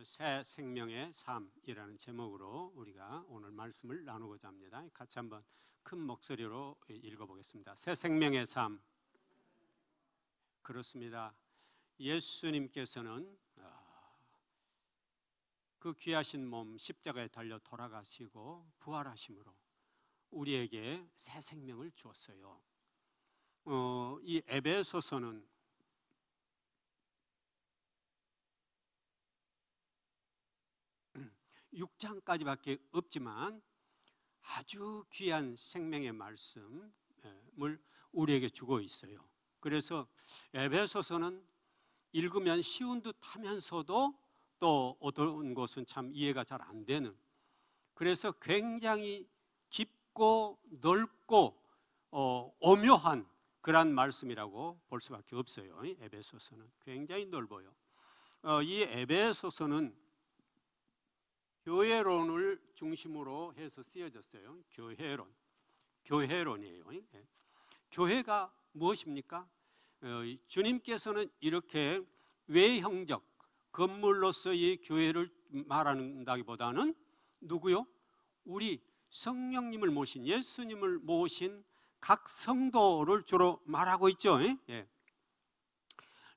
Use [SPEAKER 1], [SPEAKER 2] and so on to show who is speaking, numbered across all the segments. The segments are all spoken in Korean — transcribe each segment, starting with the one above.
[SPEAKER 1] 새 생명의 삶이라는 제목으로 우리가 오늘 말씀을 나누고자 합니다. 같이 한번 큰 목소리로 읽어보겠습니다. 새 생명의 삶. 그렇습니다. 예수님께서는 그 귀하신 몸 십자가에 달려 돌아가시고 부활하심으로 우리에게 새 생명을 주었어요. 이 에베소서는 6장까지밖에 없지만 아주 귀한 생명의 말씀을 우리에게 주고 있어요. 그래서 에베소서는 읽으면 쉬운 듯 하면서도 또 어떤 것은 참 이해가 잘 안 되는, 그래서 굉장히 깊고 넓고 오묘한 그런 말씀이라고 볼 수밖에 없어요. 에베소서는 굉장히 넓어요. 이 에베소서는 교회론을 중심으로 해서 쓰여졌어요. 교회론이에요. 교회가 무엇입니까? 주님께서는 이렇게 외형적 건물로서의 교회를 말한다기보다는 누구요? 우리 성령님을 모신, 예수님을 모신 각 성도를 주로 말하고 있죠.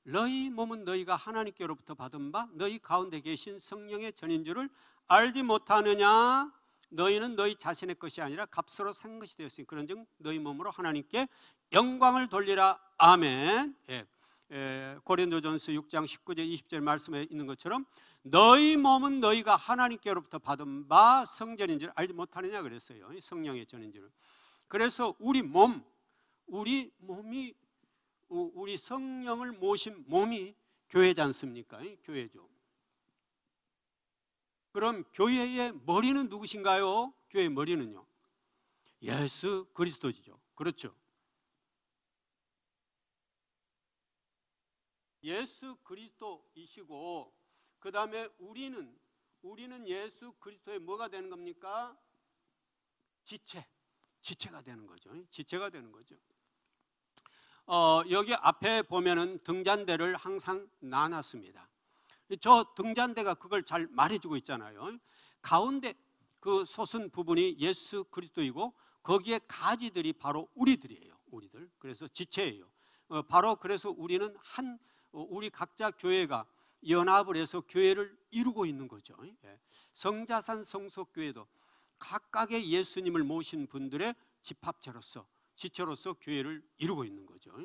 [SPEAKER 1] 너희 몸은 너희가 하나님께로부터 받은 바 너희 가운데 계신 성령의 전인 줄을 알지 못하느냐? 너희는 너희 자신의 것이 아니라 값으로 산 것이 되었으니 그런즉 너희 몸으로 하나님께 영광을 돌리라. 아멘. 고린도전서 6장 19절 20절 말씀에 있는 것처럼 너희 몸은 너희가 하나님께로부터 받은 바 성전인 줄 알지 못하느냐 그랬어요. 성령의 전인 줄. 그래서 우리 몸이 우리 성령을 모신 몸이 교회지 않습니까? 교회죠. 그럼 교회의 머리는 누구신가요? 교회의 머리는요, 예수 그리스도지죠. 그렇죠. 예수 그리스도이시고 그 다음에 우리는 예수 그리스도의 뭐가 되는 겁니까? 지체가 되는 거죠. 지체가 되는 거죠. 여기 앞에 보면은 등잔대를 항상 나눴습니다. 저 등잔대가 그걸 잘 말해주고 있잖아요. 가운데 그 솟은 부분이 예수 그리스도이고 거기에 가지들이 바로 우리들이에요. 우리들. 그래서 지체예요. 바로 그래서 우리는 우리 각자 교회가 연합을 해서 교회를 이루고 있는 거죠. 성자산 성속교회도 각각의 예수님을 모신 분들의 집합체로서 지체로서 교회를 이루고 있는 거죠.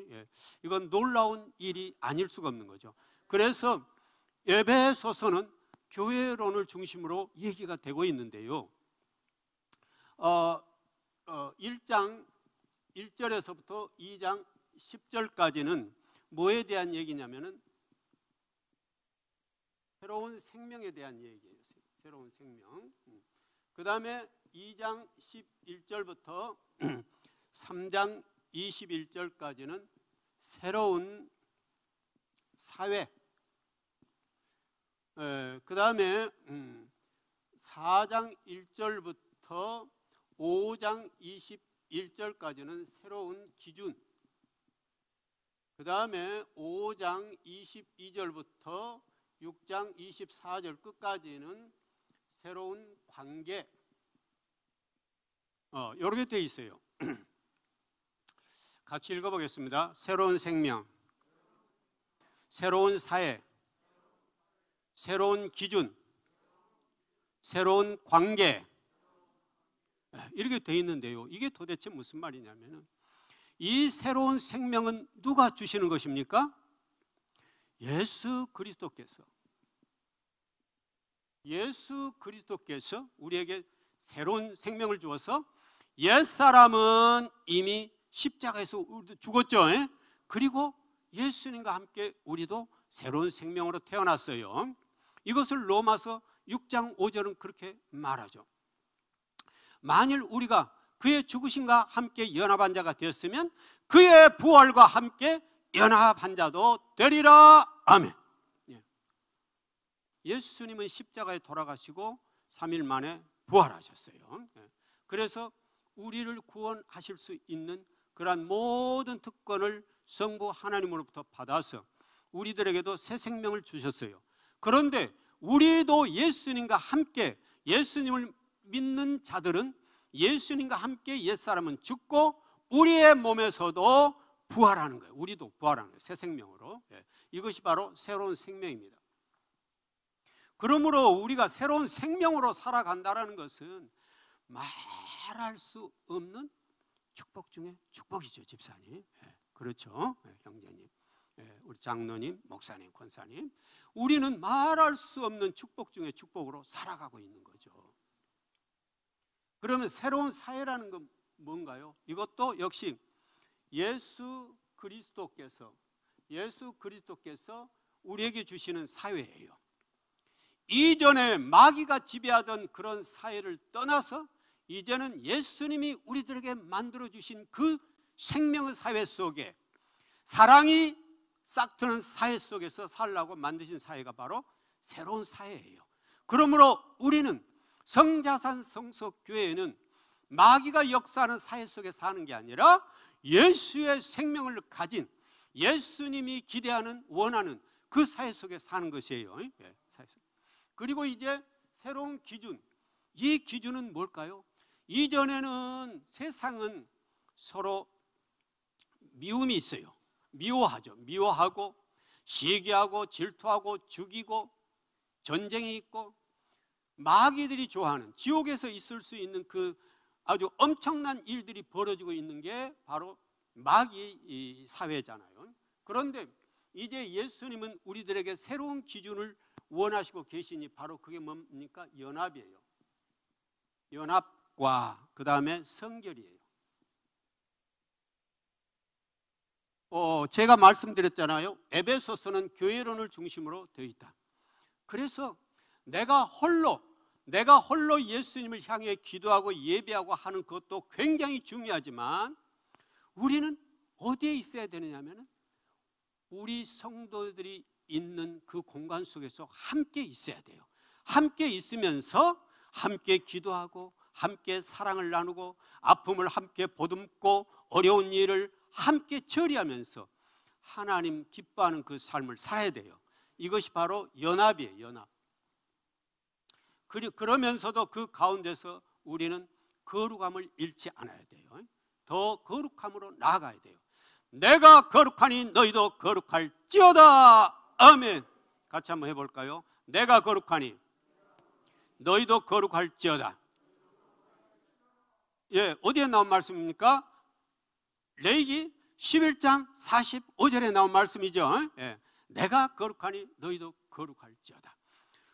[SPEAKER 1] 이건 놀라운 일이 아닐 수가 없는 거죠. 그래서 에베소서는 교회론을 중심으로 얘기가 되고 있는데요. 1장 1절에서부터 2장 10절까지는 뭐에 대한 얘기냐면은 새로운 생명에 대한 얘기예요. 새로운 생명. 그 다음에 2장 11절부터 3장 21절까지는 새로운 사회. 그 다음에 4장 1절부터 5장 21절까지는 새로운 기준. 그 다음에 5장 22절부터 6장 24절 끝까지는 새로운 관계. 이렇게 되어 있어요. 같이 읽어보겠습니다. 새로운 생명, 새로운 사회, 새로운 기준, 새로운 관계, 이렇게 되어 있는데요. 이게 도대체 무슨 말이냐면은 이 새로운 생명은 누가 주시는 것입니까? 예수 그리스도께서 우리에게 새로운 생명을 주어서 옛사람은 이미 십자가에서 죽었죠. 그리고 예수님과 함께 우리도 새로운 생명으로 태어났어요. 이것을 로마서 6장 5절은 그렇게 말하죠. 만일 우리가 그의 죽으심과 함께 연합한 자가 되었으면 그의 부활과 함께 연합한 자도 되리라. 아멘. 예수님은 십자가에 돌아가시고 3일 만에 부활하셨어요. 그래서 우리를 구원하실 수 있는 그러한 모든 특권을 성부 하나님으로부터 받아서 우리들에게도 새 생명을 주셨어요. 그런데 우리도 예수님과 함께, 예수님을 믿는 자들은 예수님과 함께 옛사람은 죽고 우리의 몸에서도 부활하는 거예요. 우리도 부활하는 거예요. 새 생명으로. 이것이 바로 새로운 생명입니다. 그러므로 우리가 새로운 생명으로 살아간다는 것은 말할 수 없는 축복 중에 축복이죠, 집사님. 그렇죠, 형제님, 우리 장로님, 목사님, 권사님. 우리는 말할 수 없는 축복 중에 축복으로 살아가고 있는 거죠. 그러면 새로운 사회라는 건 뭔가요? 이것도 역시 예수 그리스도께서 우리에게 주시는 사회예요. 이전에 마귀가 지배하던 그런 사회를 떠나서 이제는 예수님이 우리들에게 만들어주신 그 생명의 사회 속에, 사랑이 싹트는 사회 속에서 살라고 만드신 사회가 바로 새로운 사회예요. 그러므로 우리는 성자산 성석교회는 마귀가 역사하는 사회 속에 사는 게 아니라 예수의 생명을 가진, 예수님이 기대하는, 원하는 그 사회 속에 사는 것이에요. 그리고 이제 새로운 기준, 이 기준은 뭘까요? 이전에는 세상은 서로 미움이 있어요. 미워하죠. 미워하고 시기하고 질투하고 죽이고 전쟁이 있고 마귀들이 좋아하는, 지옥에서 있을 수 있는 그 아주 엄청난 일들이 벌어지고 있는 게 바로 마귀 사회잖아요. 그런데 이제 예수님은 우리들에게 새로운 기준을 원하시고 계시니 바로 그게 뭡니까? 연합이에요. 연합과 그 다음에 성결이에요. 제가 말씀드렸잖아요. 에베소서는 교회론을 중심으로 되어 있다. 그래서 내가 홀로 예수님을 향해 기도하고 예배하고 하는 것도 굉장히 중요하지만 우리는 어디에 있어야 되느냐면 우리 성도들이 있는 그 공간 속에서 함께 있어야 돼요. 함께 있으면서 함께 기도하고 함께 사랑을 나누고 아픔을 함께 보듬고 어려운 일을 함께 처리하면서 하나님 기뻐하는 그 삶을 살아야 돼요. 이것이 바로 연합이에요. 연합. 그러면서도 그 가운데서 우리는 거룩함을 잃지 않아야 돼요. 더 거룩함으로 나아가야 돼요. 내가 거룩하니 너희도 거룩할지어다. 아멘. 같이 한번 해볼까요? 내가 거룩하니 너희도 거룩할지어다. 어디에 나온 말씀입니까? 레위기 11장 45절에 나온 말씀이죠. 내가 거룩하니 너희도 거룩할지어다.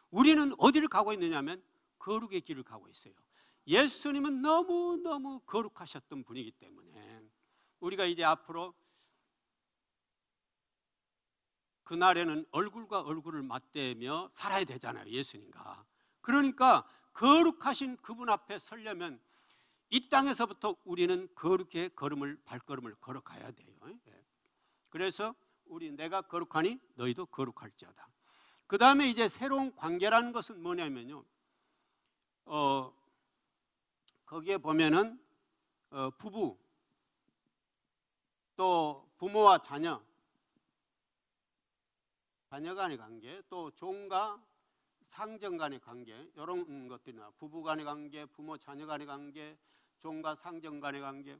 [SPEAKER 1] 우리는 어디를 가고 있느냐면 거룩의 길을 가고 있어요. 예수님은 너무너무 거룩하셨던 분이기 때문에 우리가 이제 앞으로 그날에는 얼굴과 얼굴을 맞대며 살아야 되잖아요. 예수님과. 그러니까 거룩하신 그분 앞에 서려면 이 땅에서부터 우리는 거룩의 발걸음을 걸어가야 돼요. 그래서 내가 거룩하니 너희도 거룩할지어다. 그 다음에 이제 새로운 관계라는 것은 뭐냐면요, 거기에 보면은 부부, 또 부모와 자녀 간의 관계, 또 종과 상정 간의 관계, 이런 것들이나 부부 간의 관계, 부모 자녀 간의 관계, 종과 상정 간의 관계.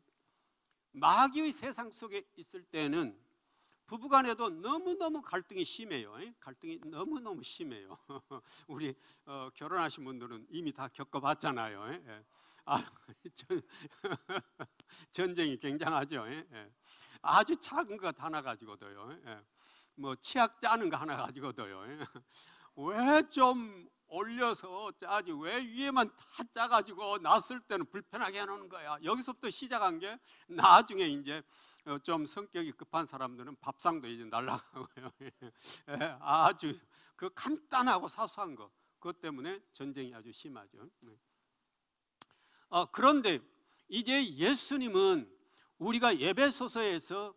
[SPEAKER 1] 마귀의 세상 속에 있을 때는 부부 간에도 너무너무 갈등이 심해요. 갈등이 너무너무 심해요. 우리 결혼하신 분들은 이미 다 겪어봤잖아요. 전쟁이 굉장하죠. 아주 작은 것 하나 가지고도요, 뭐 치약 짜는 거 하나 가지고도요, 왜 좀 올려서 짜지, 왜 위에만 다 짜가지고 놨을 때는 불편하게 해놓는 거야. 여기서부터 시작한 게 나중에 이제 좀 성격이 급한 사람들은 밥상도 이제 날라가고요. 아주 그 간단하고 사소한 거, 그것 때문에 전쟁이 아주 심하죠. 그런데 이제 예수님은 우리가 에베소서에서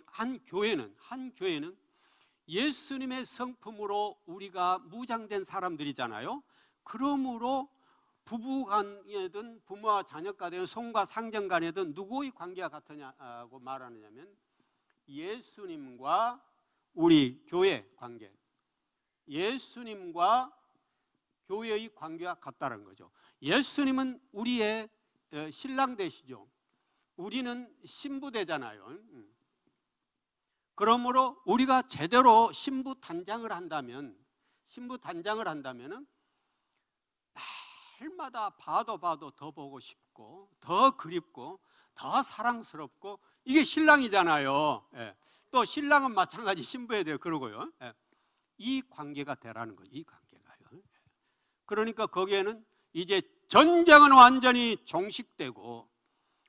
[SPEAKER 1] 한 교회는 예수님의 성품으로 우리가 무장된 사람들이잖아요. 그러므로 부부 간에든 부모와 자녀 간에든 성과 상정 간에든 누구의 관계가 같으냐고 말하느냐면 예수님과 우리 교회 관계, 예수님과 교회의 관계가 같다는 거죠. 예수님은 우리의 신랑 되시죠. 우리는 신부 되잖아요. 그러므로 우리가 제대로 신부 단장을 한다면은 날마다 봐도 더 보고 싶고 더 그립고 더 사랑스럽고, 이게 신랑이잖아요. 예. 또 신랑은 마찬가지 신부에 대해 그러고요. 예. 이 관계가 되라는 거죠. 이 관계가요. 그러니까 거기에는 이제 전쟁은 완전히 종식되고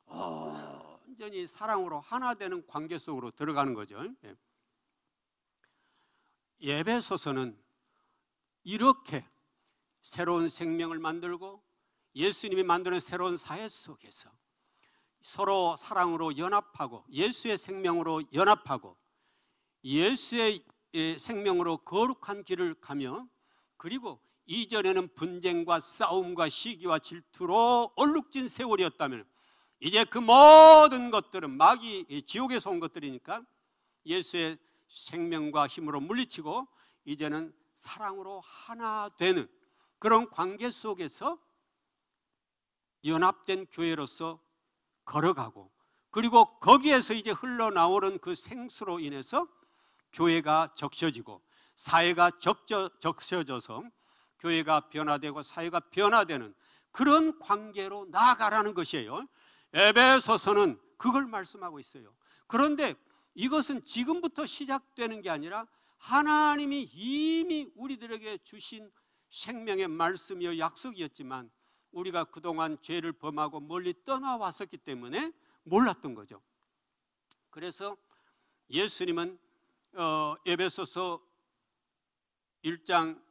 [SPEAKER 1] 완전히 사랑으로 하나 되는 관계 속으로 들어가는 거죠. 예. 에베소서는 이렇게 새로운 생명을 만들고 예수님이 만드는 새로운 사회 속에서 서로 사랑으로 연합하고 예수의 생명으로 연합하고 예수의 생명으로 거룩한 길을 가며, 그리고 이전에는 분쟁과 싸움과 시기와 질투로 얼룩진 세월이었다면 이제 그 모든 것들은 마귀 지옥에서 온 것들이니까 예수의 생명과 힘으로 물리치고 이제는 사랑으로 하나 되는 그런 관계 속에서 연합된 교회로서 걸어가고, 그리고 거기에서 이제 흘러나오는 그 생수로 인해서 교회가 적셔지고 사회가 적셔져서 교회가 변화되고 사회가 변화되는 그런 관계로 나아가라는 것이에요. 에베소서는 그걸 말씀하고 있어요. 그런데 이것은 지금부터 시작되는 게 아니라 하나님이 이미 우리들에게 주신 생명의 말씀이요 약속이었지만 우리가 그동안 죄를 범하고 멀리 떠나왔었기 때문에 몰랐던 거죠. 그래서 예수님은 에베소서 1장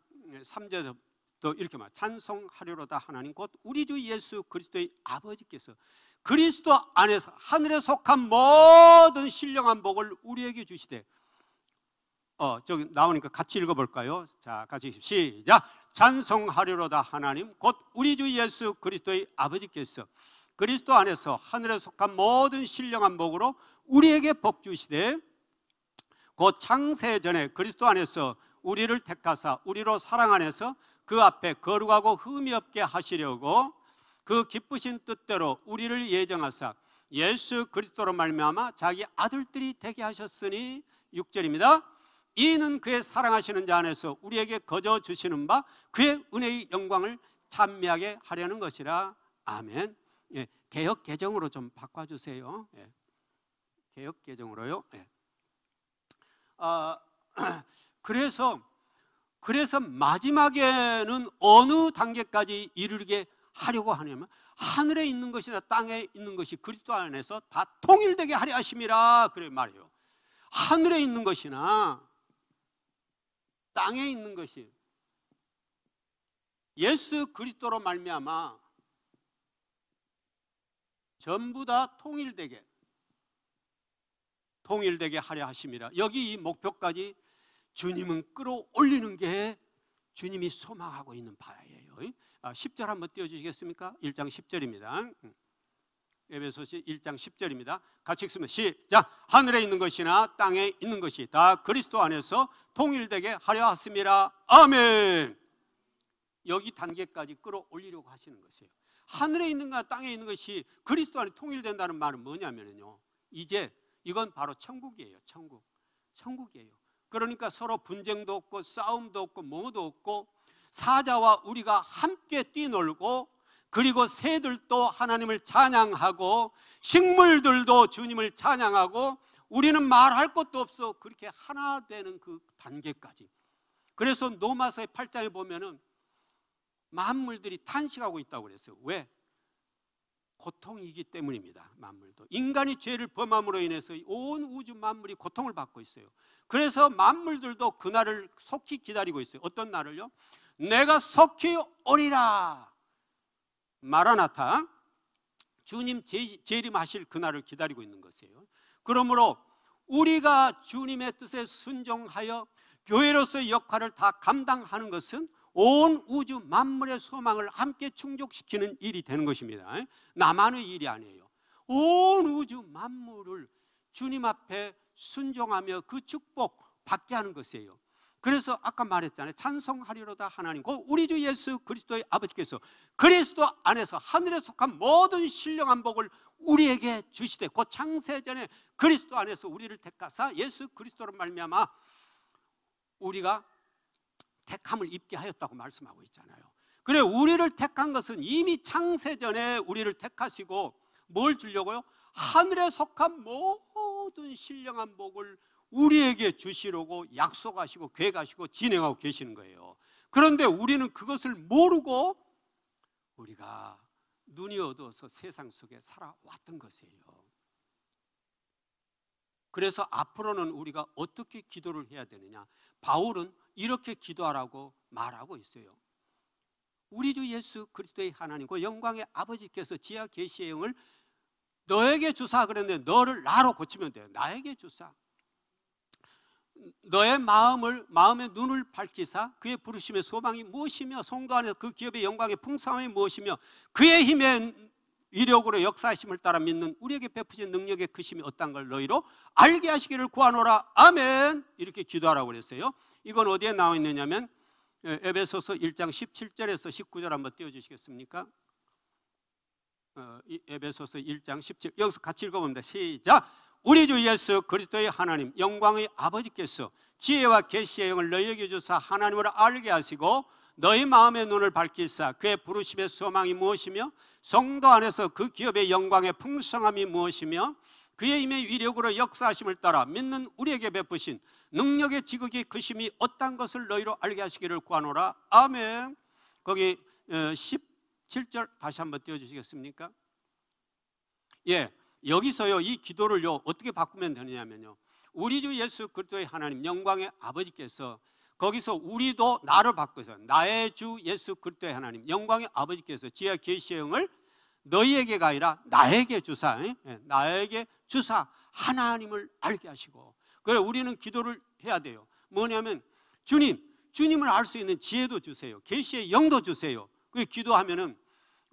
[SPEAKER 1] 3절부터 이렇게 말, 찬송하리로다 하나님 곧 우리 주 예수 그리스도의 아버지께서 그리스도 안에서 하늘에 속한 모든 신령한 복을 우리에게 주시되, 저기 나오니까 같이 읽어볼까요? 자, 같이 시작. 찬송하리로다 하나님 곧 우리 주 예수 그리스도의 아버지께서 그리스도 안에서 하늘에 속한 모든 신령한 복으로 우리에게 복 주시되, 곧 창세 전에 그리스도 안에서 우리를 택하사 우리로 사랑 안에서 그 앞에 거룩하고 흠이 없게 하시려고 그 기쁘신 뜻대로 우리를 예정하사 예수 그리스도로 말미암아 자기 아들들이 되게 하셨으니, 6절입니다. 이는 그의 사랑하시는 자 안에서 우리에게 거저 주시는 바 그의 은혜의 영광을 찬미하게 하려는 것이라. 아멘. 예, 개역 개정으로 좀 바꿔주세요. 예, 개역 개정으로요. 예. 그래서 마지막에는 어느 단계까지 이르게 하려고 하냐면 하늘에 있는 것이나 땅에 있는 것이 그리스도 안에서 다 통일되게 하려 하심이라 그래 말이에요. 하늘에 있는 것이나 땅에 있는 것이 예수 그리스도로 말미암아 전부 다 통일되게 하려 하심이라. 여기 이 목표까지 주님은 끌어올리는 게 주님이 소망하고 있는 바예요. 10절 한번 띄워주시겠습니까? 1장 10절입니다. 에베소서 1장 10절입니다. 같이 읽습니다. 시작. 하늘에 있는 것이나 땅에 있는 것이 다 그리스도 안에서 통일되게 하려 하심이라. 아멘. 여기 단계까지 끌어올리려고 하시는 것이에요. 하늘에 있는 것과 땅에 있는 것이 그리스도 안에 통일된다는 말은 뭐냐면요, 이제 이건 바로 천국이에요. 천국이에요. 그러니까 서로 분쟁도 없고 싸움도 없고 뭐도 없고 사자와 우리가 함께 뛰놀고, 그리고 새들도 하나님을 찬양하고 식물들도 주님을 찬양하고 우리는 말할 것도 없어 그렇게 하나 되는 그 단계까지. 그래서 로마서 8장에 보면은 만물들이 탄식하고 있다고 그랬어요. 왜? 고통이기 때문입니다. 만물도 인간이 죄를 범함으로 인해서 온 우주 만물이 고통을 받고 있어요. 그래서 만물들도 그날을 속히 기다리고 있어요. 어떤 날을요? 내가 속히 오리라. 마라나타, 주님 재림하실 그날을 기다리고 있는 것이에요. 그러므로 우리가 주님의 뜻에 순종하여 교회로서의 역할을 다 감당하는 것은 온 우주 만물의 소망을 함께 충족시키는 일이 되는 것입니다. 나만의 일이 아니에요. 온 우주 만물을 주님 앞에 순종하며 그 축복 받게 하는 것이에요. 그래서 아까 말했잖아요. 찬송하리로다 하나님, 그 우리 주 예수 그리스도의 아버지께서 그리스도 안에서 하늘에 속한 모든 신령한 복을 우리에게 주시되, 그 창세전에 그리스도 안에서 우리를 택하사 예수 그리스도로 말미암아 우리가 택함을 입게 하였다고 말씀하고 있잖아요. 그래, 우리를 택한 것은 이미 창세전에 우리를 택하시고 뭘 주려고요? 하늘에 속한 모든 신령한 복을 우리에게 주시려고 약속하시고 계획하시고 진행하고 계시는 거예요. 그런데 우리는 그것을 모르고 우리가 눈이 어두워서 세상 속에 살아왔던 것이에요. 그래서 앞으로는 우리가 어떻게 기도를 해야 되느냐? 바울은 이렇게 기도하라고 말하고 있어요. 우리 주 예수 그리스도의 하나님과 영광의 아버지께서 지하 계시의 영을 너에게 주사 그랬는데, 너를 나로 고치면 돼요. 나에게 주사. 너의 마음의 눈을 밝히사 그의 부르심의 소망이 무엇이며 성도 안에서 그 기업의 영광의 풍성함이 무엇이며 그의 힘의 위력으로 역사하심을 따라 믿는 우리에게 베푸신 능력의 크심이 어떤 걸 너희로 알게 하시기를 구하노라. 아멘. 이렇게 기도하라고 그랬어요. 이건 어디에 나와 있느냐면 에베소서 1장 17절에서 19절 한번 띄워주시겠습니까? 에베소서 1장 17, 여기서 같이 읽어봅니다. 시작. 우리 주 예수 그리스도의 하나님 영광의 아버지께서 지혜와 계시의 영을 너희에게 주사 하나님을 알게 하시고 너희 마음의 눈을 밝히사 그의 부르심의 소망이 무엇이며 성도 안에서 그 기업의 영광의 풍성함이 무엇이며 그의 힘의 위력으로 역사하심을 따라 믿는 우리에게 베푸신 능력의 지극히 크심이 어떤 것을 너희로 알게 하시기를 구하노라. 아멘. 거기 17절 다시 한번 띄워주시겠습니까? 예, 여기서요 이 기도를요 어떻게 바꾸면 되느냐면요, 우리 주 예수 그리스도의 하나님 영광의 아버지께서, 거기서 우리도 나를 바꿔서 나의 주 예수 그리스도의 하나님 영광의 아버지께서 지하 계시의 영을 너희에게가 아니라 나에게 주사, 나에게 주사 하나님을 알게 하시고. 그래, 우리는 기도를 해야 돼요. 뭐냐면 주님을 알 수 있는 지혜도 주세요. 계시의 영도 주세요. 그 기도하면은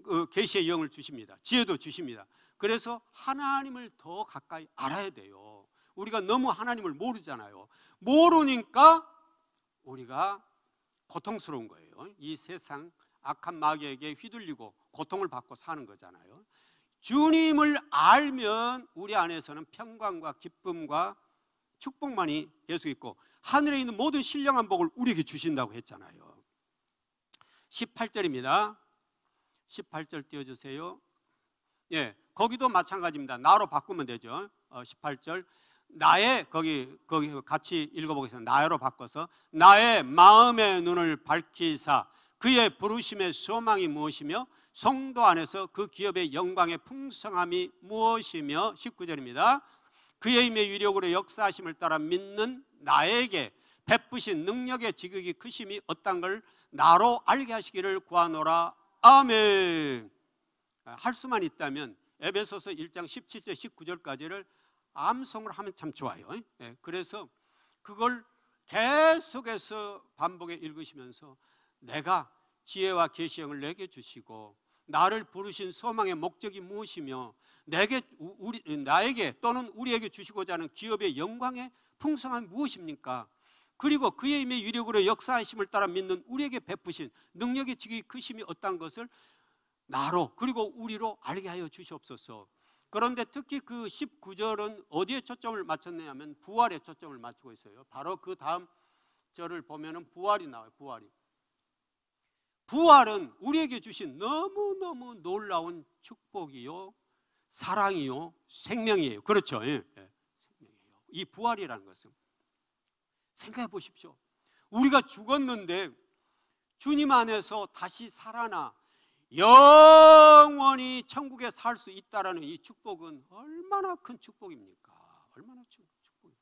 [SPEAKER 1] 그 계시의 영을 주십니다. 지혜도 주십니다. 그래서 하나님을 더 가까이 알아야 돼요. 우리가 너무 하나님을 모르잖아요. 모르니까 우리가 고통스러운 거예요. 이 세상 악한 마귀에게 휘둘리고 고통을 받고 사는 거잖아요. 주님을 알면 우리 안에서는 평강과 기쁨과 축복만이 계속 있고 하늘에 있는 모든 신령한 복을 우리에게 주신다고 했잖아요. 18절입니다. 18절 띄워주세요. 예, 거기도 마찬가지입니다. 나로 바꾸면 되죠. 18절 나의 거기 같이 읽어보겠습니다. 나로 바꿔서 나의 마음의 눈을 밝히사 그의 부르심의 소망이 무엇이며 성도 안에서 그 기업의 영광의 풍성함이 무엇이며 19절입니다. 그의 힘의 위력으로 역사하심을 따라 믿는 나에게 베푸신 능력의 지극히 크심이 어떤 걸 나로 알게 하시기를 구하노라. 아멘. 할 수만 있다면 에베소서 1장 17절 19절까지를 암송을 하면 참 좋아요. 그래서 그걸 계속해서 반복해 읽으시면서 내가 지혜와 계시의 영을 내게 주시고 나를 부르신 소망의 목적이 무엇이며 나에게 또는 우리에게 주시고자 하는 기업의 영광의 풍성함이 무엇입니까? 그리고 그의 힘의 위력으로 역사하심을 따라 믿는 우리에게 베푸신 능력의 지극히 크심이 어떤 것을 나로 그리고 우리로 알게 하여 주시옵소서. 그런데 특히 그 19절은 어디에 초점을 맞췄느냐면 부활에 초점을 맞추고 있어요. 바로 그 다음 절을 보면은 부활이 나와요. 부활은 우리에게 주신 너무너무 놀라운 축복이요 사랑이요 생명이에요. 그렇죠? 예. 생명이에요. 이 부활이라는 것은 생각해 보십시오. 우리가 죽었는데 주님 안에서 다시 살아나 영원히 천국에 살 수 있다라는 이 축복은 얼마나 큰 축복입니까? 얼마나 축복입니까?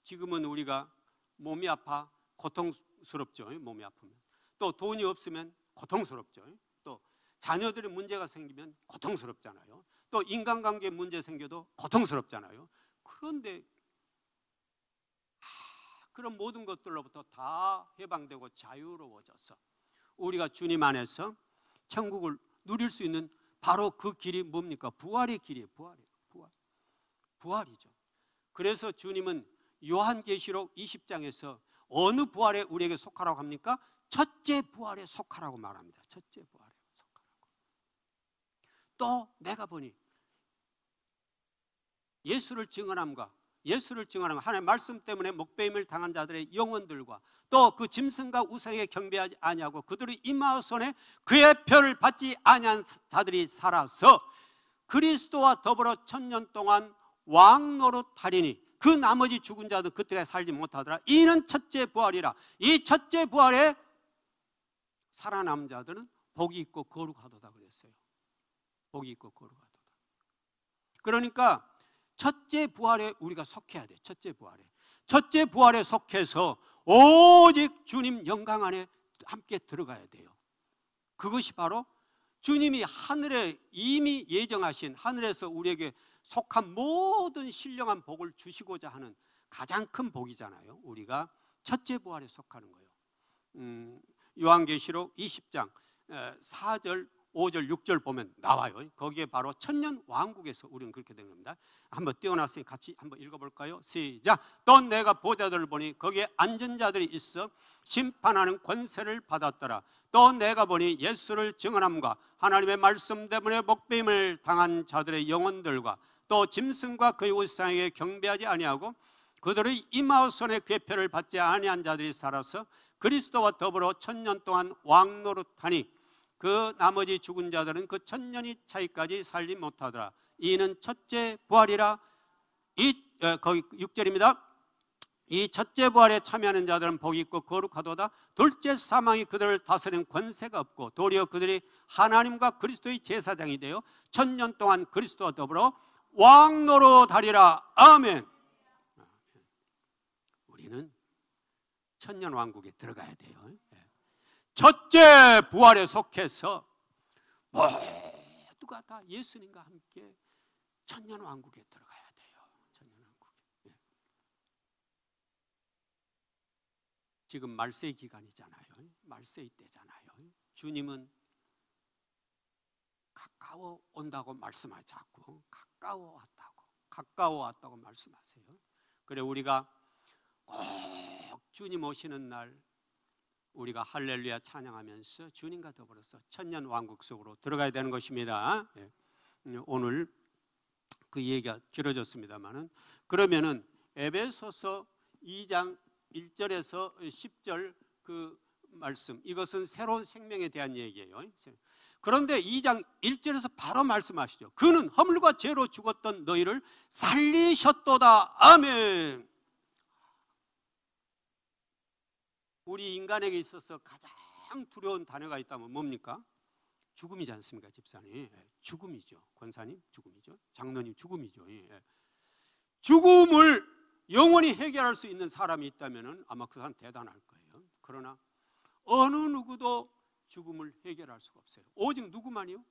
[SPEAKER 1] 지금은 우리가 몸이 아파 고통스럽죠. 몸이 아프면 또 돈이 없으면 고통스럽죠. 또 자녀들의 문제가 생기면 고통스럽잖아요. 또 인간관계 문제 생겨도 고통스럽잖아요. 그런데 그런 모든 것들로부터 다 해방되고 자유로워져서 우리가 주님 안에서 천국을 누릴 수 있는 바로 그 길이 뭡니까? 부활의 길이에요. 부활이죠. 그래서 주님은 요한계시록 20장에서 어느 부활에 우리에게 속하라고 합니까? 첫째 부활에 속하라고 말합니다. 첫째 부활에 속하라고. 또 내가 보니 예수를 증언함과 하나님의 말씀 때문에 목배임을 당한 자들의 영혼들과 또 그 짐승과 우상에 경배하지 아니하고 그들의 이마손에 그의 표를 받지 아니한 자들이 살아서 그리스도와 더불어 1000년 동안 왕노릇하리니 그 나머지 죽은 자도 그때까지 살지 못하더라. 이는 첫째 부활이라. 이 첫째 부활에 살아남은 자들은 복이 있고 거룩하도다 그랬어요. 복이 있고 거룩하도다. 그러니까 첫째 부활에 우리가 속해야 돼. 첫째 부활에 속해서 오직 주님 영광 안에 함께 들어가야 돼요. 그것이 바로 주님이 하늘에 이미 예정하신, 하늘에서 우리에게 속한 모든 신령한 복을 주시고자 하는 가장 큰 복이잖아요. 우리가 첫째 부활에 속하는 거예요. 요한계시록 20장 4절 5절 6절 보면 나와요. 거기에 바로 천년 왕국에서 우리는 그렇게 된 겁니다. 한번 띄워놨으니 같이 한번 읽어볼까요? 시작. 또 내가 보좌들을 보니 거기에 앉은 자들이 있어 심판하는 권세를 받았더라. 또 내가 보니 예수를 증언함과 하나님의 말씀 때문에 목배임을 당한 자들의 영혼들과 또 짐승과 그의 우상에게 경배하지 아니하고 그들의 이마손에 그의 표를 받지 아니한 자들이 살아서 그리스도와 더불어 1000년 동안 왕노릇하니 그 나머지 죽은 자들은 그 1000년이 차이까지 살지 못하더라. 이는 첫째 부활이라. 거기 6절입니다. 이 첫째 부활에 참여하는 자들은 복이 있고 거룩하도다. 둘째 사망이 그들을 다스리는 권세가 없고 도리어 그들이 하나님과 그리스도의 제사장이 되어 1000년 동안 그리스도와 더불어 왕노릇하리라. 아멘. 우리는 천년 왕국에 들어가야 돼요. 첫째 부활에 속해서 모두가 다 예수님과 함께 천년 왕국에 들어가야 돼요. 천년 왕국에. 지금 말세 기간이잖아요. 말세 때잖아요. 주님은 가까워 온다고 말씀하지 않고 가까워 왔다고 말씀하세요. 그래 우리가 꼭 주님 오시는 날 우리가 할렐루야 찬양하면서 주님과 더불어서 천년 왕국 속으로 들어가야 되는 것입니다. 오늘 그 얘기가 길어졌습니다만은 그러면은 에베소서 2장 1절에서 10절 그 말씀, 이것은 새로운 생명에 대한 얘기예요. 그런데 2장 1절에서 바로 말씀하시죠. 그는 허물과 죄로 죽었던 너희를 살리셨도다. 아멘. 우리 인간에게 있어서 가장 두려운 단어가 있다면 뭡니까? 죽음이지 않습니까, 집사님? 죽음이죠. 권사님, 죽음이죠. 장로님, 죽음이죠. 죽음을 영원히 해결할 수 있는 사람이 있다면 아마 그 사람 대단할 거예요. 그러나 어느 누구도 죽음을 해결할 수가 없어요. 오직 누구만이요?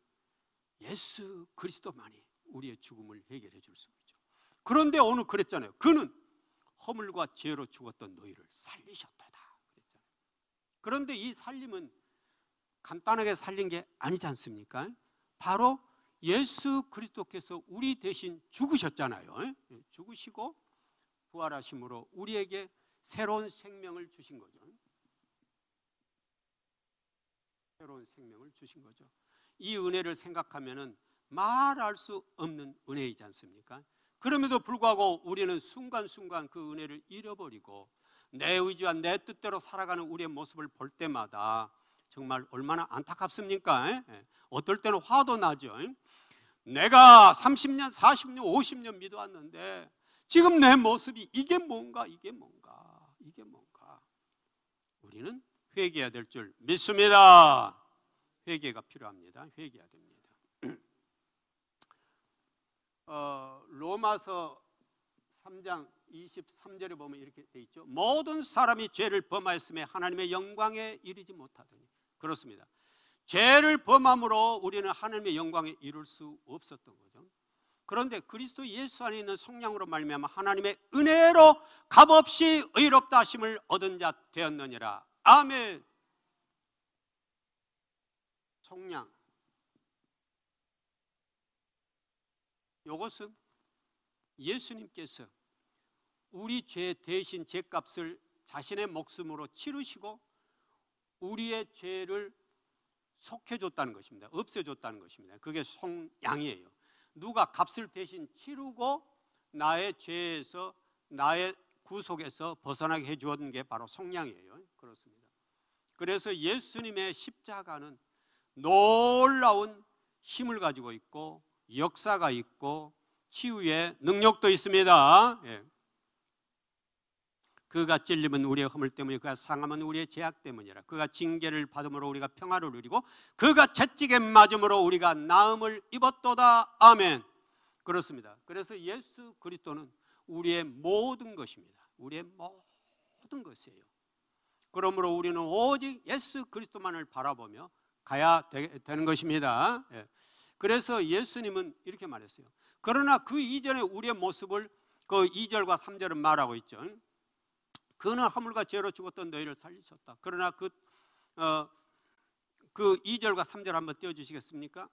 [SPEAKER 1] 예수 그리스도만이 우리의 죽음을 해결해 줄 수 있죠. 그런데 오늘 그랬잖아요. 그는 허물과 죄로 죽었던 너희를 살리셨다. 그런데 이 살림은 간단하게 살린 게 아니지 않습니까? 바로 예수 그리스도께서 우리 대신 죽으셨잖아요. 죽으시고 부활하심으로 우리에게 새로운 생명을 주신 거죠. 새로운 생명을 주신 거죠. 이 은혜를 생각하면은 말할 수 없는 은혜이지 않습니까? 그럼에도 불구하고 우리는 순간순간 그 은혜를 잃어버리고 내 의지와 내 뜻대로 살아가는 우리의 모습을 볼 때마다 정말 얼마나 안타깝습니까? 어떨 때는 화도 나죠. 내가 30년, 40년, 50년 믿어왔는데 지금 내 모습이 이게 뭔가. 우리는 회개해야 될 줄 믿습니다. 회개가 필요합니다. 회개해야 됩니다. 로마서 3장 23절에 보면 이렇게 돼 있죠. 모든 사람이 죄를 범하였음에 하나님의 영광에 이르지 못하더니. 그렇습니다. 죄를 범함으로 우리는 하나님의 영광에 이룰 수 없었던 거죠. 그런데 그리스도 예수 안에 있는 성령으로 말미암아 하나님의 은혜로 값없이 의롭다 하심을 얻은 자 되었느니라. 아멘. 속량, 이것은 예수님께서 우리 죄 대신 죄값을 자신의 목숨으로 치르시고 우리의 죄를 속해줬다는 것입니다. 없애줬다는 것입니다. 그게 속량이에요. 누가 값을 대신 치르고 나의 죄에서, 나의 구속에서 벗어나게 해주었는 게 바로 속량이에요. 그렇습니다. 그래서 예수님의 십자가는 놀라운 힘을 가지고 있고 역사가 있고 치유의 능력도 있습니다. 예. 그가 찔림은 우리의 허물 때문에, 그가 상함은 우리의 죄악 때문이라. 그가 징계를 받음으로 우리가 평화를 누리고 그가 채찍에 맞음으로 우리가 나음을 입었도다. 아멘. 그렇습니다. 그래서 예수 그리스도는 우리의 모든 것입니다. 우리의 모든 것이에요. 그러므로 우리는 오직 예수 그리스도만을 바라보며 가야 되는 것입니다. 예. 그래서 예수님은 이렇게 말했어요. 그러나 그 이전에 우리의 모습을 그 2절과 3절은 말하고 있죠. 그는 허물과 죄로 죽었던 너희를 살리셨다. 그러나 그 2절과 3절 한번 띄워주시겠습니까?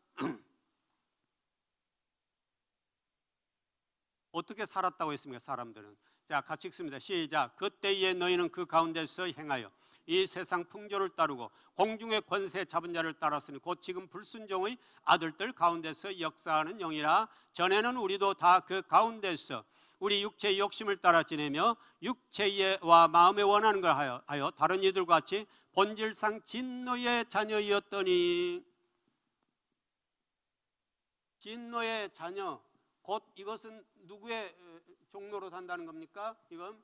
[SPEAKER 1] 어떻게 살았다고 했습니까? 사람들은. 자, 같이 읽습니다. 시작. 그때에 너희는 그 가운데서 행하여 이 세상 풍조를 따르고 공중의 권세 잡은 자를 따랐으니 곧 지금 불순종의 아들들 가운데서 역사하는 영이라. 전에는 우리도 다 그 가운데서 우리 육체의 욕심을 따라 지내며 육체와 마음에 원하는 걸 하여 다른 이들과 같이 본질상 진노의 자녀이었더니. 진노의 자녀, 곧 이것은 누구의 종로로 산다는 겁니까? 이건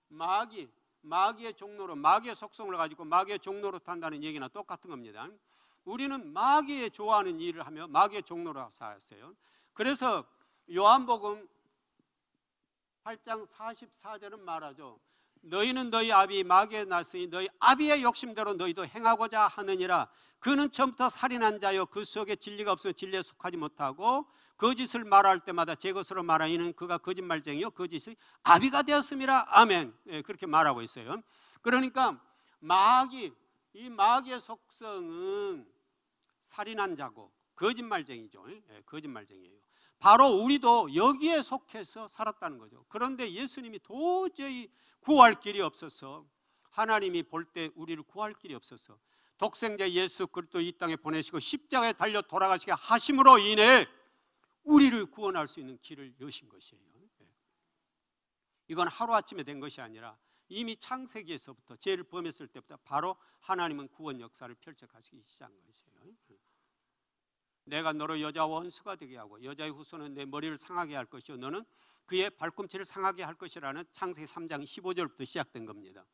[SPEAKER 1] 마귀의 종로로, 마귀의 속성을 가지고 마귀의 종로로 탄다는 얘기나 똑같은 겁니다. 우리는 마귀의 좋아하는 일을 하며 마귀의 종로로 살았어요. 그래서 요한복음 8장 44절은 말하죠. 너희는 너희 아비 마귀의 났으니 너희 아비의 욕심대로 너희도 행하고자 하느니라. 그는 처음부터 살인한 자요 그 속에 진리가 없으면 진리에 속하지 못하고 거짓을 말할 때마다 제 것으로 말하니는 그가 거짓말쟁이요 거짓의 아비가 되었음이라. 아멘. 예, 그렇게 말하고 있어요. 그러니까 이 마귀의 속성은 살인한 자고 거짓말쟁이죠. 예, 거짓말쟁이에요. 바로 우리도 여기에 속해서 살았다는 거죠. 그런데 예수님이 도저히 구할 길이 없어서, 하나님이 볼 때 우리를 구할 길이 없어서 독생자 예수 그리스도 이 땅에 보내시고 십자가에 달려 돌아가시게 하심으로 인해 우리를 구원할 수 있는 길을 여신 것이에요. 이건 하루아침에 된 것이 아니라 이미 창세기에서부터, 죄를 범했을 때부터 바로 하나님은 구원 역사를 펼쳐가시기 시작한 것이에요. 내가 너로 여자와 원수가 되게 하고 여자의 후손은 내 머리를 상하게 할 것이요 너는 그의 발꿈치를 상하게 할 것이라는 창세기 3장 15절부터 시작된 겁니다.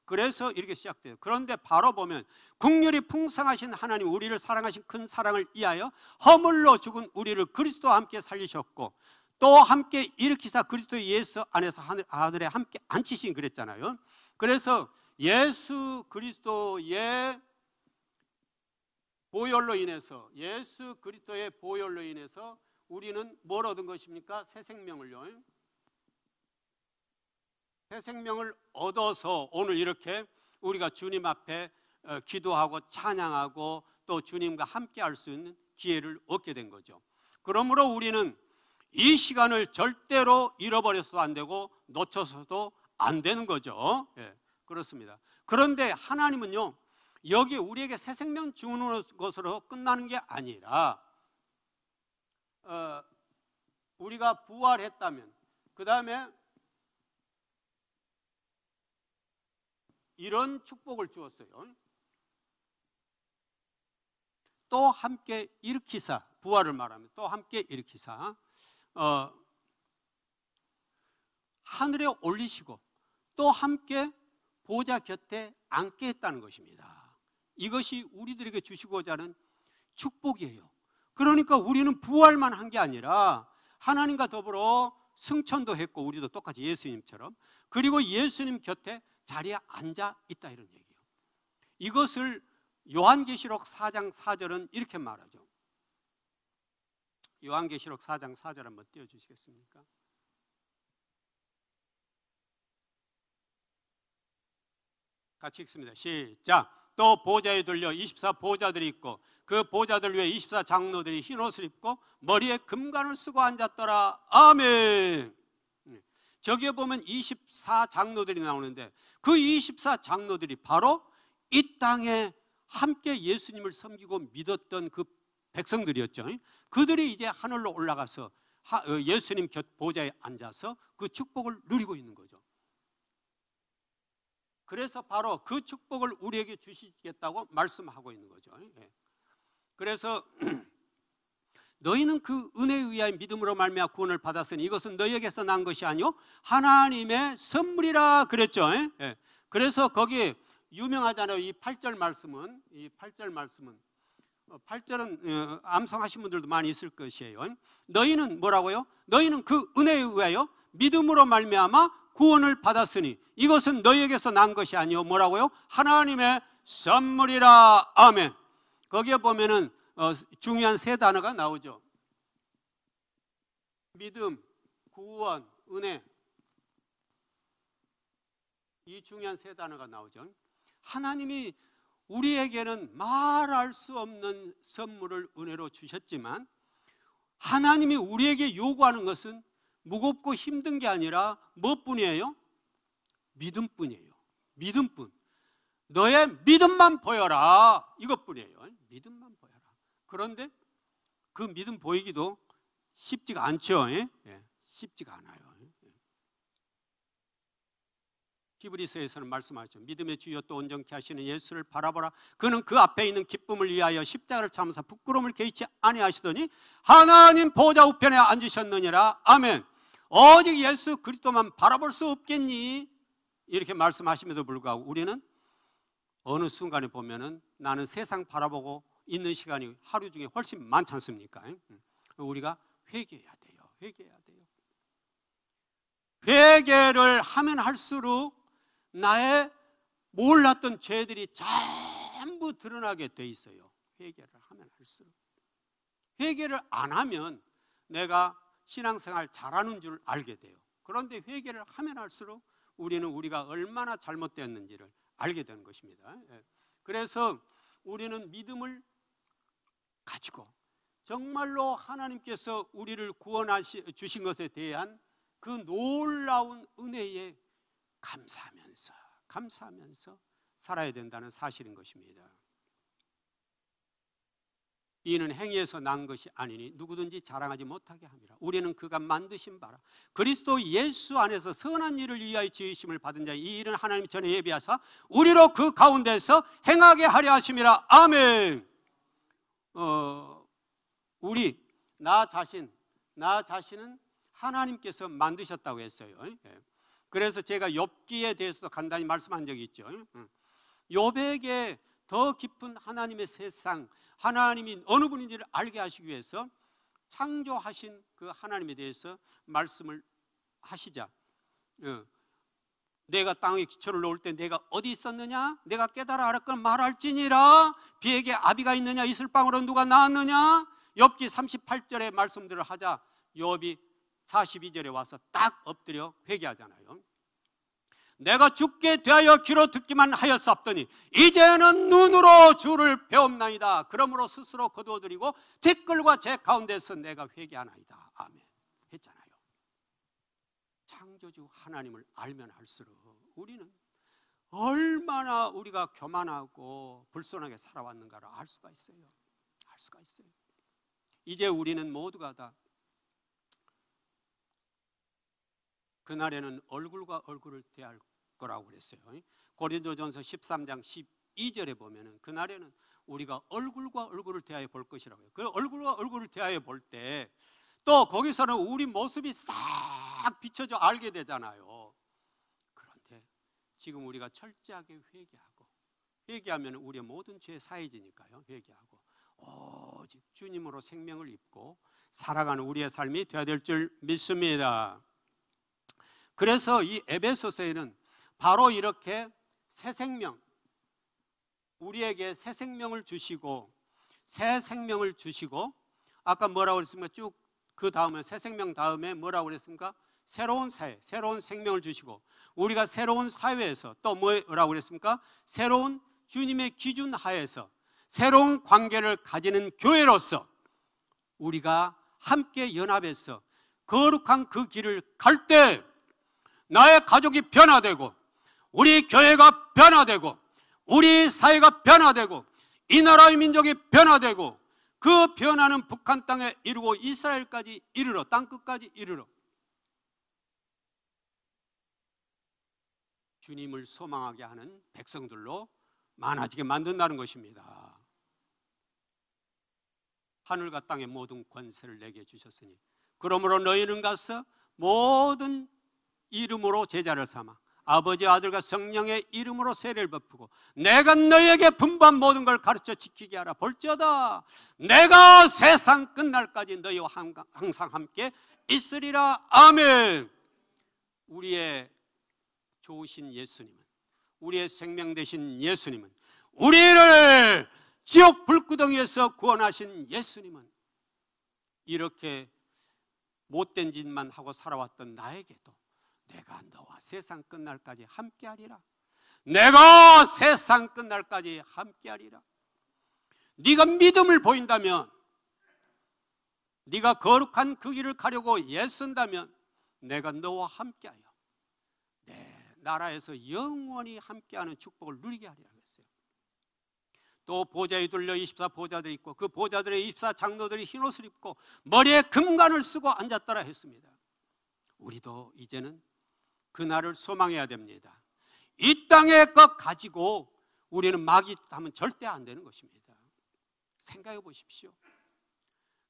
[SPEAKER 1] 그래서 이렇게 시작돼요. 그런데 바로 보면 긍휼이 풍성하신 하나님, 우리를 사랑하신 큰 사랑을 이하여 허물로 죽은 우리를 그리스도와 함께 살리셨고 또 함께 일으키사 그리스도 예수 안에서 하늘에 함께 앉히신 그랬잖아요. 그래서 예수 그리스도의 보혈로 인해서, 예수 그리스도의 보혈로 인해서 우리는 뭘 얻은 것입니까? 새 생명을요. 새 생명을 얻어서 오늘 이렇게 우리가 주님 앞에 기도하고 찬양하고 또 주님과 함께 할 수 있는 기회를 얻게 된 거죠. 그러므로 우리는 이 시간을 절대로 잃어버려서도 안 되고 놓쳐서도 안 되는 거죠. 예, 그렇습니다. 그런데 하나님은요, 여기 우리에게 새 생명 주는 것으로 끝나는 게 아니라 우리가 부활했다면 그 다음에 이런 축복을 주었어요. 또 함께 일으키사, 부활을 말하면 또 함께 일으키사 하늘에 올리시고 또 함께 보좌 곁에 앉게 했다는 것입니다. 이것이 우리들에게 주시고자 하는 축복이에요. 그러니까 우리는 부활만 한 게 아니라 하나님과 더불어 승천도 했고 우리도 똑같이 예수님처럼, 그리고 예수님 곁에 자리에 앉아 있다 이런 얘기예요. 이것을 요한계시록 4장 4절은 이렇게 말하죠. 요한계시록 4장 4절 한번 띄워주시겠습니까? 같이 읽습니다. 시작. 또 보좌에 들려 24 보좌들이 있고 그 보좌들 위에 24 장로들이 흰 옷을 입고 머리에 금관을 쓰고 앉았더라. 아멘. 저기에 보면 24장로들이 나오는데 그 24장로들이 바로 이 땅에 함께 예수님을 섬기고 믿었던 그 백성들이었죠. 그들이 이제 하늘로 올라가서 예수님 곁 보좌에 앉아서 그 축복을 누리고 있는 거죠. 그래서 바로 그 축복을 우리에게 주시겠다고 말씀하고 있는 거죠. 그래서 너희는 그 은혜에 의하여 믿음으로 말미암아 구원을 받았으니 이것은 너희에게서 난 것이 아니요 하나님의 선물이라 그랬죠. 그래서 거기 유명하잖아요. 이 8절 말씀은 8절은 암송하신 분들도 많이 있을 것이에요. 너희는 뭐라고요? 너희는 그 은혜에 의하여 믿음으로 말미암아 구원을 받았으니 이것은 너희에게서 난 것이 아니요 뭐라고요? 하나님의 선물이라. 아멘. 거기에 보면은 중요한 세 단어가 나오죠. 믿음, 구원, 은혜. 이 중요한 세 단어가 나오죠. 하나님이 우리에게는 말할 수 없는 선물을 은혜로 주셨지만 하나님이 우리에게 요구하는 것은 무겁고 힘든 게 아니라 무엇뿐이에요? 믿음뿐이에요. 믿음뿐. 너의 믿음만 보여라. 이것뿐이에요. 믿음만 보여라. 그런데 그 믿음 보이기도 쉽지가 않죠. 쉽지가 않아요. 히브리서에서는 말씀하죠. 믿음의 주여 또 온전케 하시는 예수를 바라보라. 그는 그 앞에 있는 기쁨을 위하여 십자가를 참으사 부끄러움을 개의치 아니하시더니 하나님 보좌 우편에 앉으셨느니라. 아멘. 오직 예수 그리스도만 바라볼 수 없겠니? 이렇게 말씀하심에도 불구하고 우리는 어느 순간에 보면은 나는 세상 바라보고 있는 시간이 하루 중에 훨씬 많지 않습니까? 우리가 회개해야 돼요. 회개해야 돼요. 회개를 하면 할수록 나의 몰랐던 죄들이 전부 드러나게 돼 있어요. 회개를 하면 할수록. 회개를 안 하면 내가 신앙생활 잘하는 줄 알게 돼요. 그런데 회개를 하면 할수록 우리는 우리가 얼마나 잘못되었는지를 알게 되는 것입니다. 그래서 우리는 믿음을 가지고 정말로 하나님께서 우리를 구원하시 주신 것에 대한 그 놀라운 은혜에 감사하면서 살아야 된다는 사실인 것입니다. 이는 행위에서 난 것이 아니니 누구든지 자랑하지 못하게 함이라. 우리는 그가 만드신 바라 그리스도 예수 안에서 선한 일을 위하여 지으심을 받은 자의 이 일은 하나님이 전에 예비하사 우리로 그 가운데서 행하게 하려 하심이라. 아멘. 나 자신은 하나님께서 만드셨다고 했어요. 그래서 제가 욥기에 대해서도 간단히 말씀한 적이 있죠. 욥에게 더 깊은 하나님의 세상, 하나님이 어느 분인지를 알게 하시기 위해서 창조하신 그 하나님에 대해서 말씀을 하시자. 내가 땅에 기초를 놓을 때 내가 어디 있었느냐? 내가 깨달아 알았거늘 말할지니라. 비에게 아비가 있느냐? 이슬 방울로 누가 낳았느냐? 욥기 38절의 말씀들을 하자 욥이 42절에 와서 딱 엎드려 회개하잖아요. 내가 죽게 되하여 귀로 듣기만 하였사옵더니 이제는 눈으로 주를 배움나이다. 그러므로 스스로 거두어드리고 댓글과 제 가운데서 내가 회개하나이다. 아멘 했잖아요. 창조주 하나님을 알면 할수록 우리는 얼마나 우리가 교만하고 불손하게 살아왔는가를 알 수가 있어요. 알 수가 있어요. 이제 우리는 모두가 다 그날에는 얼굴과 얼굴을 대할 거라고 그랬어요. 고린도전서 13장 12절에 보면은 그날에는 우리가 얼굴과 얼굴을 대하여 볼 것이라고요. 그 얼굴과 얼굴을 대하여 볼 때 또 거기서는 우리 모습이 싹 비춰져 알게 되잖아요. 그런데 지금 우리가 철저하게 회개하면 우리의 모든 죄 사해지니까요. 회개하고 오직 주님으로 생명을 입고 살아가는 우리의 삶이 되어야 될 줄 믿습니다. 그래서 이 에베소서에는 바로 이렇게 새 생명, 우리에게 새 생명을 주시고 아까 뭐라고 그랬습니까? 쭉 그 다음에 새 생명 다음에 뭐라고 그랬습니까? 새로운 사회, 새로운 생명을 주시고 우리가 새로운 사회에서 또 뭐라고 그랬습니까? 새로운 주님의 기준 하에서 새로운 관계를 가지는 교회로서 우리가 함께 연합해서 거룩한 그 길을 갈 때 나의 가족이 변화되고 우리 교회가 변화되고 우리 사회가 변화되고 이 나라의 민족이 변화되고 그 변화는 북한 땅에 이르고 이스라엘까지 이르러 땅끝까지 이르러 주님을 소망하게 하는 백성들로 많아지게 만든다는 것입니다. 하늘과 땅의 모든 권세를 내게 주셨으니 그러므로 너희는 가서 모든 이름으로 제자를 삼아 아버지 아들과 성령의 이름으로 세례를 베푸고 내가 너희에게 분부한 모든 걸 가르쳐 지키게 하라. 볼지어다 내가 세상 끝날까지 너희와 항상 함께 있으리라. 아멘. 우리의 좋으신 예수님은, 우리의 생명 되신 예수님은, 우리를 지옥 불구덩이에서 구원하신 예수님은 이렇게 못된 짓만 하고 살아왔던 나에게도 내가 너와 세상 끝날까지 함께하리라. 내가 세상 끝날까지 함께하리라. 네가 믿음을 보인다면, 네가 거룩한 그 길을 가려고 애쓴다면 내가 너와 함께하여 내 나라에서 영원히 함께하는 축복을 누리게 하리라 했어요. 또 보좌에 둘려 24 보좌들이 있고 그 보좌들의 24 장로들이 흰옷을 입고 머리에 금관을 쓰고 앉았더라 했습니다. 우리도 이제는 그날을 소망해야 됩니다. 이 땅의 것 가지고 우리는 마귀하면 절대 안 되는 것입니다. 생각해 보십시오.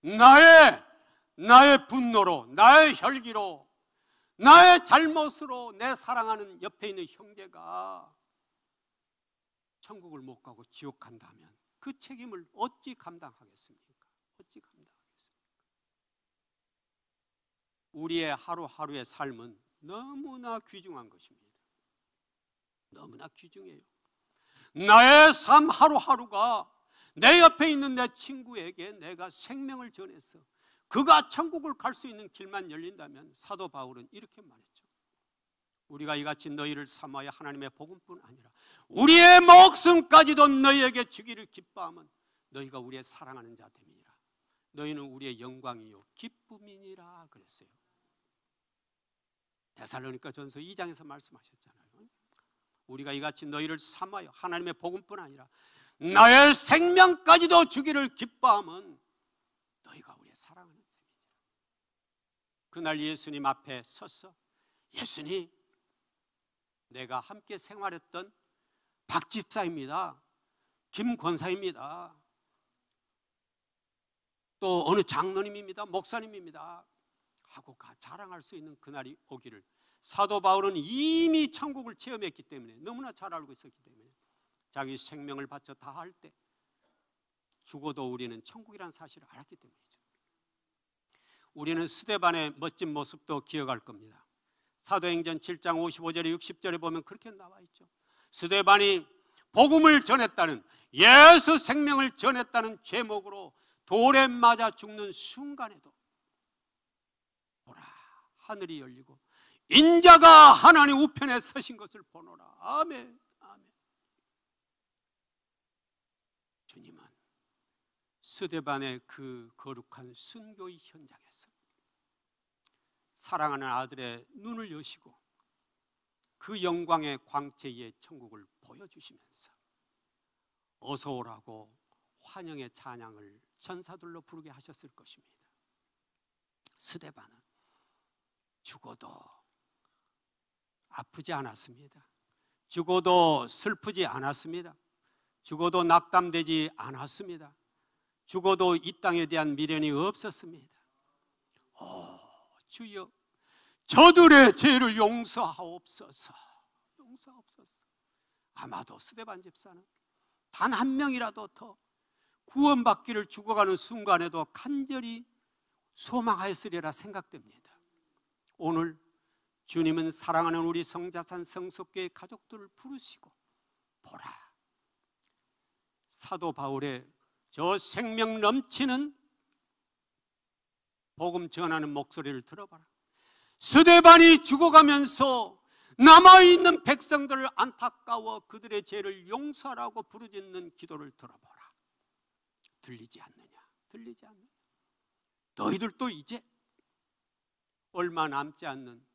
[SPEAKER 1] 나의 분노로, 나의 혈기로, 나의 잘못으로 내 사랑하는 옆에 있는 형제가 천국을 못 가고 지옥 간다면 그 책임을 어찌 감당하겠습니까? 어찌 감당하겠습니까? 우리의 하루하루의 삶은 너무나 귀중한 것입니다. 너무나 귀중해요. 나의 삶 하루하루가 내 옆에 있는 내 친구에게 내가 생명을 전해서 그가 천국을 갈 수 있는 길만 열린다면 사도 바울은 이렇게 말했죠. 우리가 이같이 너희를 삼하여 하나님의 복음뿐 아니라 우리의 목숨까지도 너희에게 주기를 기뻐하면 너희가 우리의 사랑하는 자 됨이니라. 너희는 우리의 영광이요 기쁨이니라 그랬어요. 데살로니가 전서 2장에서 말씀하셨잖아요. 우리가 이같이 너희를 삼하여 하나님의 복음뿐 아니라 나의 생명까지도 주기를 기뻐하면 너희가 우리의 사랑하는 자입니다. 그날 예수님 앞에 서서 예수님, 내가 함께 생활했던 박 집사입니다. 김 권사입니다. 또 어느 장로님입니다. 목사님입니다. 하고 자랑할 수 있는 그날이 오기를 사도 바울은 이미 천국을 체험했기 때문에 너무나 잘 알고 있었기 때문에 자기 생명을 바쳐 다할 때 죽어도 우리는 천국이라는 사실을 알았기 때문이죠. 우리는 스데반의 멋진 모습도 기억할 겁니다. 사도행전 7장 55절에 60절에 보면 그렇게 나와 있죠. 스데반이 복음을 전했다는, 예수 생명을 전했다는 제목으로 돌에 맞아 죽는 순간에도 보라, 하늘이 열리고 인자가 하나님 우편에 서신 것을 보노라. 아멘, 아멘. 주님은 스데반의 그 거룩한 순교의 현장에서 사랑하는 아들의 눈을 여시고 그 영광의 광채의 천국을 보여주시면서 어서 오라고 환영의 찬양을 천사들로 부르게 하셨을 것입니다. 스데반은 죽어도 아프지 않았습니다. 죽어도 슬프지 않았습니다. 죽어도 낙담되지 않았습니다. 죽어도 이 땅에 대한 미련이 없었습니다. 주여, 저들의 죄를 용서하옵소서. 용서하옵소서. 아마도 스데반 집사는 단 한 명이라도 더 구원받기를 죽어가는 순간에도 간절히 소망하였으리라 생각됩니다. 오늘 주님은 사랑하는 우리 성자산 성속교회 가족들을 부르시고 보라, 사도 바울의 저 생명 넘치는 복음 전하는 목소리를 들어봐라. 스데반이 죽어가면서 남아있는 백성들을 안타까워 그들의 죄를 용서하라고 부르짖는 기도를 들어보라. 들리지 않느냐? 들리지 않느냐? 너희들도 이제 얼마 남지 않는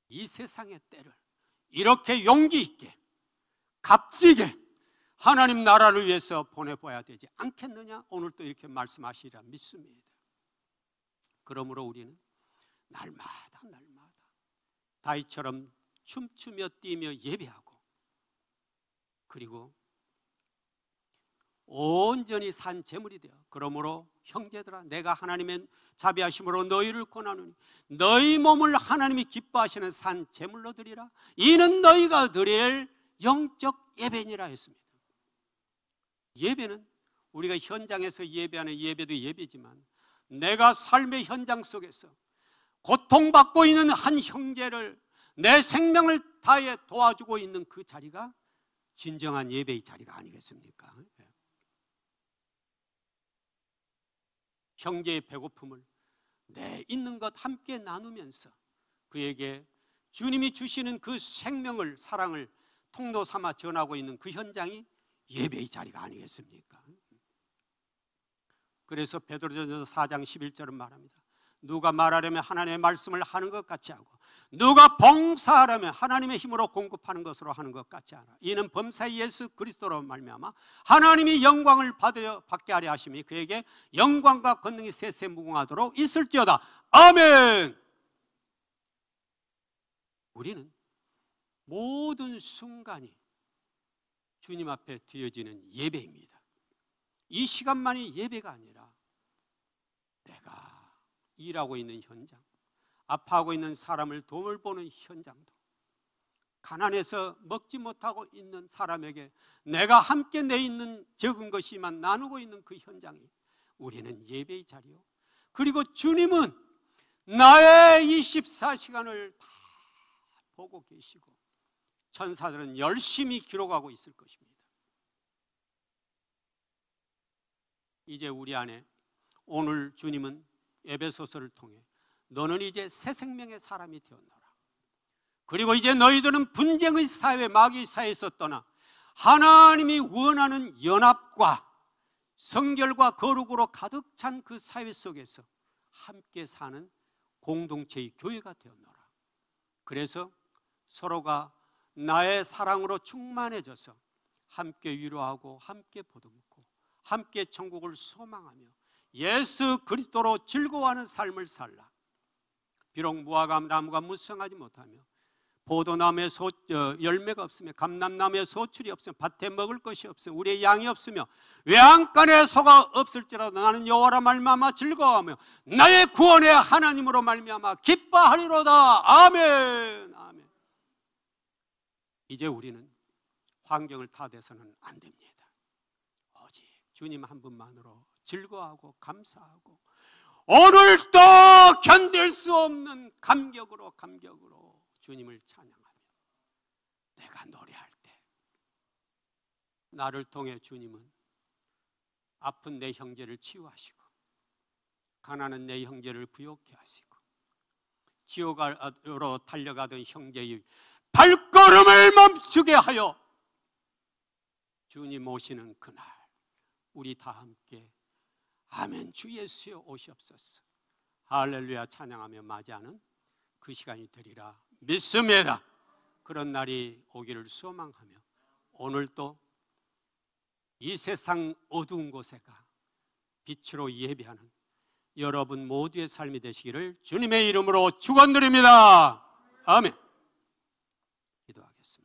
[SPEAKER 1] 이 세상의 때를 이렇게 용기 있게 값지게 하나님 나라를 위해서 보내봐야 되지 않겠느냐? 오늘 또 이렇게 말씀하시리라 믿습니다. 그러므로 우리는 날마다 다윗처럼 춤추며 뛰며 예배하고, 그리고 온전히 산 제물이 되어, 그러므로 형제들아 내가 하나님의 자비하심으로 너희를 권하노니 너희 몸을 하나님이 기뻐하시는 산 제물로 드리라. 이는 너희가 드릴 영적 예배니라 했습니다. 예배는 우리가 현장에서 예배하는 예배도 예배지만, 내가 삶의 현장 속에서 고통받고 있는 한 형제를 내 생명을 다해 도와주고 있는 그 자리가 진정한 예배의 자리가 아니겠습니까? 형제의 배고픔을 내 있는 것 함께 나누면서 그에게 주님이 주시는 그 생명을, 사랑을 통로 삼아 전하고 있는 그 현장이 예배의 자리가 아니겠습니까? 그래서 베드로전서 4장 11절은 말합니다. 누가 말하려면 하나님의 말씀을 하는 것 같이 하고, 누가 봉사하려면 하나님의 힘으로 공급하는 것으로 하는 것 같지 않아. 이는 범사의 예수 그리스도로 말미암아 하나님이 영광을 받게 하려 하심이 그에게 영광과 권능이 세세무궁하도록 있을지어다. 아멘. 우리는 모든 순간이 주님 앞에 드려지는 예배입니다. 이 시간만이 예배가 아니라 내가 일하고 있는 현장, 아파하고 있는 사람을 도움을 보는 현장도, 가난해서 먹지 못하고 있는 사람에게 내가 함께 내 있는 적은 것이만 나누고 있는 그 현장이 우리는 예배의 자리요, 그리고 주님은 나의 24시간을 다 보고 계시고 천사들은 열심히 기록하고 있을 것입니다. 이제 우리 안에 오늘 주님은 에베소서를 통해 너는 이제 새 생명의 사람이 되었노라. 그리고 이제 너희들은 분쟁의 사회, 마귀의 사회에서 떠나 하나님이 원하는 연합과 성결과 거룩으로 가득 찬 그 사회 속에서 함께 사는 공동체의 교회가 되었노라. 그래서 서로가 나의 사랑으로 충만해져서 함께 위로하고 함께 보듬고 함께 천국을 소망하며 예수 그리스도로 즐거워하는 삶을 살라. 비록 무화과 나무가 무성하지 못하며 포도나무에 열매가 없으며 감람나무에 소출이 없으며 밭에 먹을 것이 없으며 우리의 양이 없으며 외양간에 소가 없을지라도 나는 여호와라 말미암아 즐거워하며 나의 구원의 하나님으로 말미암아 기뻐하리로다. 아멘. 아멘. 이제 우리는 환경을 탓해서는 안 됩니다. 오직 주님 한 분만으로 즐거워하고 감사하고 오늘도 견딜 수 없는 감격으로 주님을 찬양하며 내가 노래할 때 나를 통해 주님은 아픈 내 형제를 치유하시고 가난한 내 형제를 부욕케 하시고 지옥으로 달려가던 형제의 발걸음을 멈추게 하여 주님 오시는 그날 우리 다 함께 아멘 주 예수여 오시옵소서 할렐루야 찬양하며 맞이하는 그 시간이 되리라 믿습니다. 그런 날이 오기를 소망하며 오늘도 이 세상 어두운 곳에가 빛으로 예배하는 여러분 모두의 삶이 되시기를 주님의 이름으로 축원드립니다. 아멘. 기도하겠습니다.